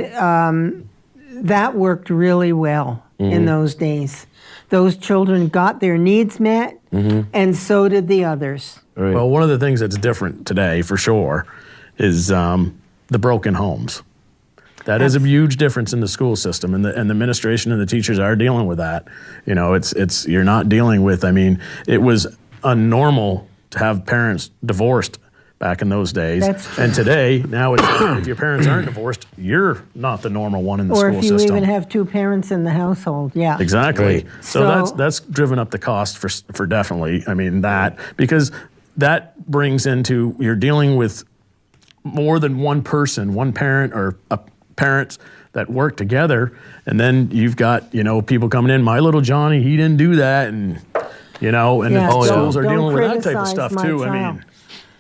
that worked really well in those days. Those children got their needs met, and so did the others. Right. Well, one of the things that's different today, for sure, is the broken homes. That is a huge difference in the school system, and the administration and the teachers are dealing with that. You know, it's you're not dealing with. I mean, it was unnormal to have parents divorced back in those days, That's true. and today now it's if your parents aren't divorced, you're not the normal one in the Or school if you system. even have 2 parents in the household, yeah. Exactly. Right. So So- that's driven up the cost for definitely. I mean that because that brings into you're dealing with more than one person, one parent or parents that work together, and then you've got people coming in. My little Johnny, he didn't do that, and and Yeah, the schools are don't dealing with that type of criticize stuff my too. I child. mean,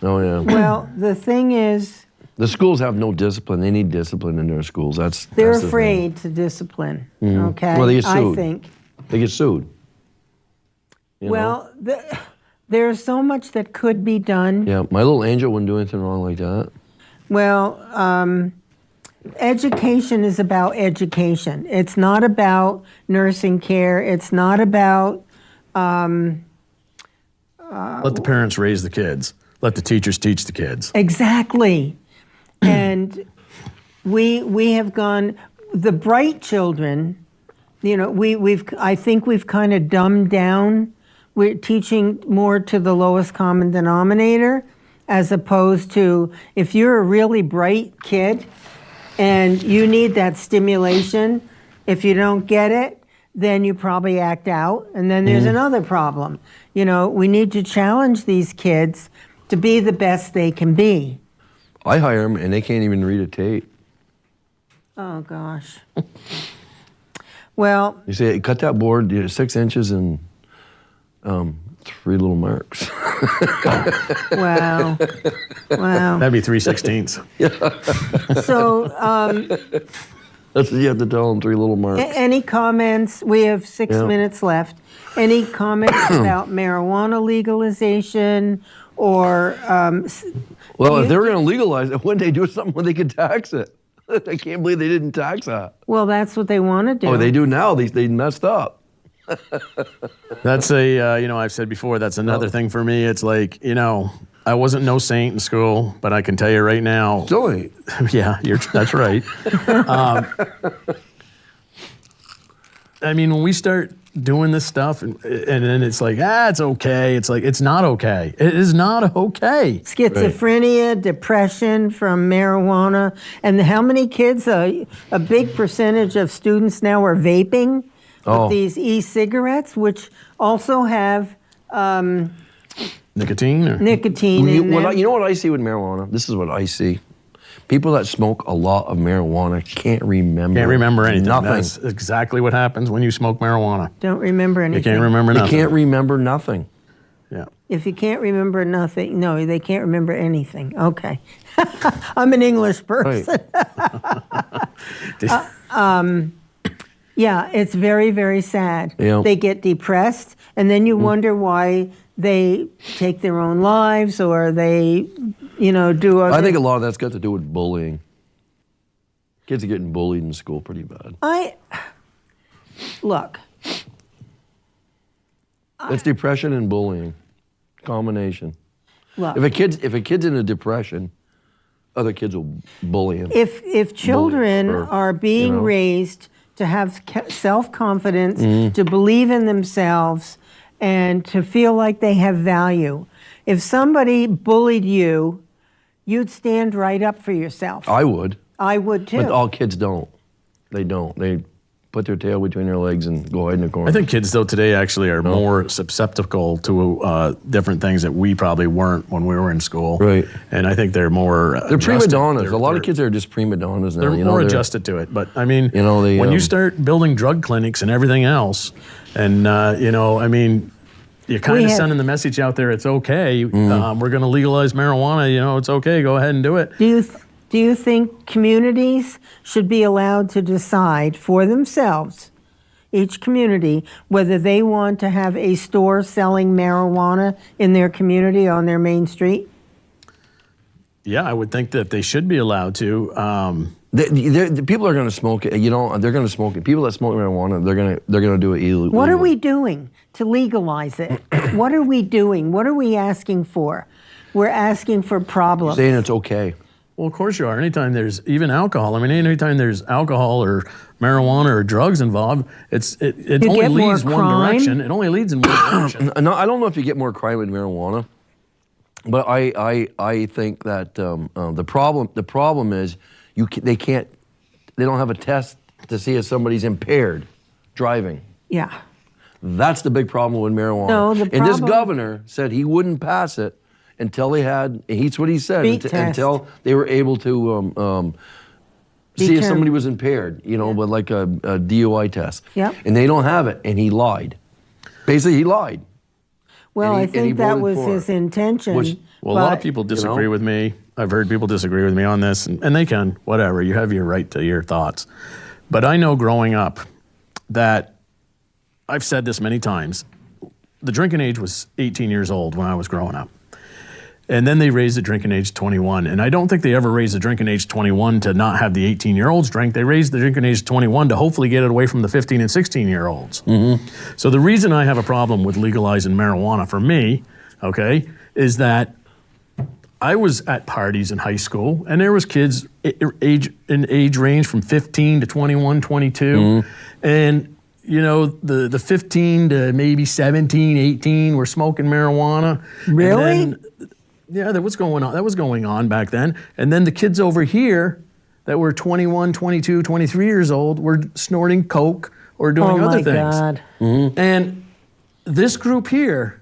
Oh, yeah. Well, the thing is, The schools have no discipline. They need discipline in their schools. That's they're the thing. afraid to discipline, okay? Well, they get I sued. think. They get sued. You know? Well, there's so much that could be done. Yeah, my little angel wouldn't do anything wrong like that. Well, education is about education. It's not about nursing care. It's not about, let the parents raise the kids. Let the teachers teach the kids. exactly. And we have gone, the bright children, I think we've kind of dumbed down. We're teaching more to the lowest common denominator, as opposed to if you're a really bright kid and you need that stimulation, if you don't get it, then you probably act out. And then there's another problem. We need to challenge these kids to be the best they can be. I hire them and they can't even read a tape. Oh, gosh. Well, You say, cut that board 6 inches and 3 little marks. wow. Wow. That'd be 3/16. So, That's what you have to tell them, 3 little marks. any comments? We have 6 Yeah. minutes left. Any comments about marijuana legalization or Well, if they were going to legalize it, wouldn't they do something when they could tax it? I can't believe they didn't tax that. well, that's what they want to do. Oh, they do now. They messed up. That's I've said before, that's another thing for me. It's like, I wasn't no saint in school, but I can tell you right now. Still ain't. Yeah, that's right. I mean, when we start doing this stuff and then it's like, it's okay. It's like, it's not okay. It is not okay. Schizophrenia, depression from marijuana, and how many kids? A big percentage of students now are vaping with these e-cigarettes, which also have Nicotine? nicotine in them. You know what I see with marijuana? This is what I see. People that smoke a lot of marijuana can't remember. Can't remember anything. Nothing. That's exactly what happens when you smoke marijuana. Don't remember You anything. can't remember They nothing. can't remember nothing. Yeah. If you can't remember nothing, no, they can't remember anything. Okay. I'm an English person. Right. Yeah, it's very, very sad. Yeah. They get depressed, and then you wonder why they take their own lives or they, do other... I think a lot of that's got to do with bullying. Kids are getting bullied in school pretty bad. Look, It's depression and bullying. Combination. look. If a kid's in a depression, other kids will bully him. If children or, are being raised to have self-confidence, to believe in themselves, and to feel like they have value. If somebody bullied you, you'd stand right up for yourself. I would. I would too. But all kids don't. They don't. They put their tail between their legs and go hide in the corner. I think kids, though, today actually are more susceptible to different things that we probably weren't when we were in school. Right. And I think they're more They're prima adjusted. donnas. A lot of kids are just prima donnas now. They're more adjusted to it. But, I mean, when you start building drug clinics and everything else, and, you're kind of sending the message out there, it's okay. We're going to legalize marijuana. It's okay. Go ahead and do it. Do you think communities should be allowed to decide for themselves, each community, whether they want to have a store selling marijuana in their community on their main street? Yeah, I would think that they should be allowed to. The people are going to smoke it. They're going to smoke it. People that smoke marijuana, they're going to do it illegally. What are we doing to legalize it? What are we doing? What are we asking for? We're asking for problems. Saying it's okay. Well, of course you are. Anytime there's even alcohol, anytime there's alcohol or marijuana or drugs involved, it only leads one direction. It only leads in one direction. No, I don't know if you get more crime with marijuana, but I think that the problem is they don't have a test to see if somebody's impaired driving. Yeah. That's the big problem with marijuana. No, and this governor said he wouldn't pass it until they had, he's what he said, until they were able to see if somebody was impaired, with like a DUI test. Yep. And they don't have it, and he lied. Basically, he lied. Well, I think that was his intention. Well, a lot of people disagree with me. I've heard people disagree with me on this, and they can, whatever. You have your right to your thoughts. But I know growing up that, I've said this many times, the drinking age was 18 years old when I was growing up. And then they raised the drinking age to 21. And I don't think they ever raised the drinking age to 21 to not have the 18-year-olds drink. They raised the drinking age to 21 to hopefully get it away from the 15 and 16-year-olds. Mm-hmm. So the reason I have a problem with legalizing marijuana for me, okay, is that I was at parties in high school, and there was kids in age range from 15 to 21, 22. Mm-hmm. And the 15 to maybe 17, 18 were smoking marijuana. Really? And then, yeah, that was going on back then. And then the kids over here that were 21, 22, 23 years old were snorting coke or doing other things. Oh, my God. Mm-hmm. And this group here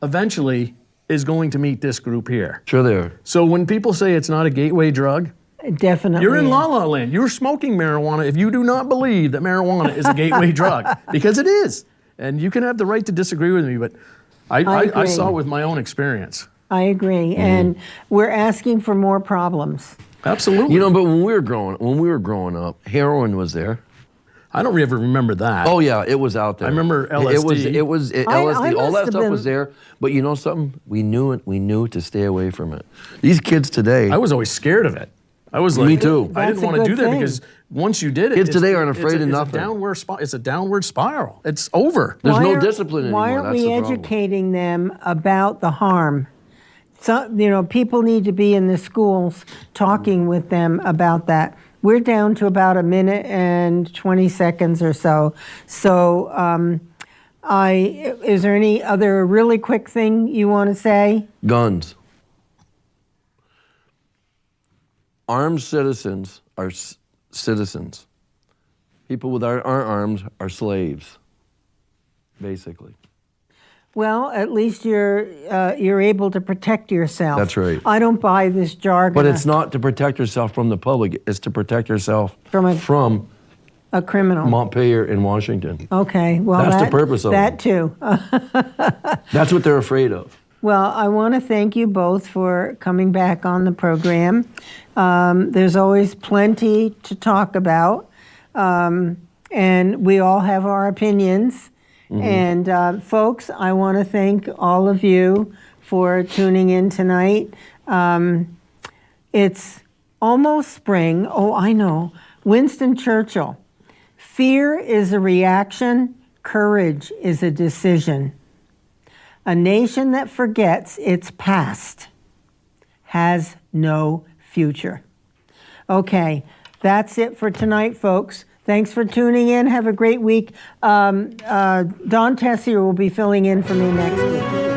eventually is going to meet this group here. Sure they are. So when people say it's not a gateway drug, definitely. You're in La La Land. You're smoking marijuana if you do not believe that marijuana is a gateway drug, because it is. And you can have the right to disagree with me, but I saw it with my own experience. I agree, and we're asking for more problems. Absolutely. But when we were growing up, heroin was there. I don't ever remember that. Oh yeah, it was out there. I remember LSD. It was LSD. All that stuff was there. But you know something? We knew to stay away from it. These kids today. I was always scared of it. I was like, me too. I didn't want to do that because once you did it, kids today aren't afraid of nothing. It's a downward spiral. It's over. There's no discipline anymore. Why aren't we educating them about the harm? So, people need to be in the schools talking with them about that. We're down to about a minute and 20 seconds or so. So, is there any other really quick thing you want to say? Guns. Armed citizens are citizens. People without arms are slaves, basically. Well, at least you're able to protect yourself. That's right. I don't buy this jargon. But it's not to protect yourself from the public. It's to protect yourself from a criminal. Montpelier in Washington. Okay. Well, that's the purpose of that it. Too. That's what they're afraid of. Well, I want to thank you both for coming back on the program. There's always plenty to talk about, and we all have our opinions. Mm-hmm. And folks, I want to thank all of you for tuning in tonight. It's almost spring. Oh, I know. Winston Churchill. Fear is a reaction. Courage is a decision. A nation that forgets its past has no future. Okay, that's it for tonight, folks. Thanks for tuning in. Have a great week. Don Tessier will be filling in for me next week.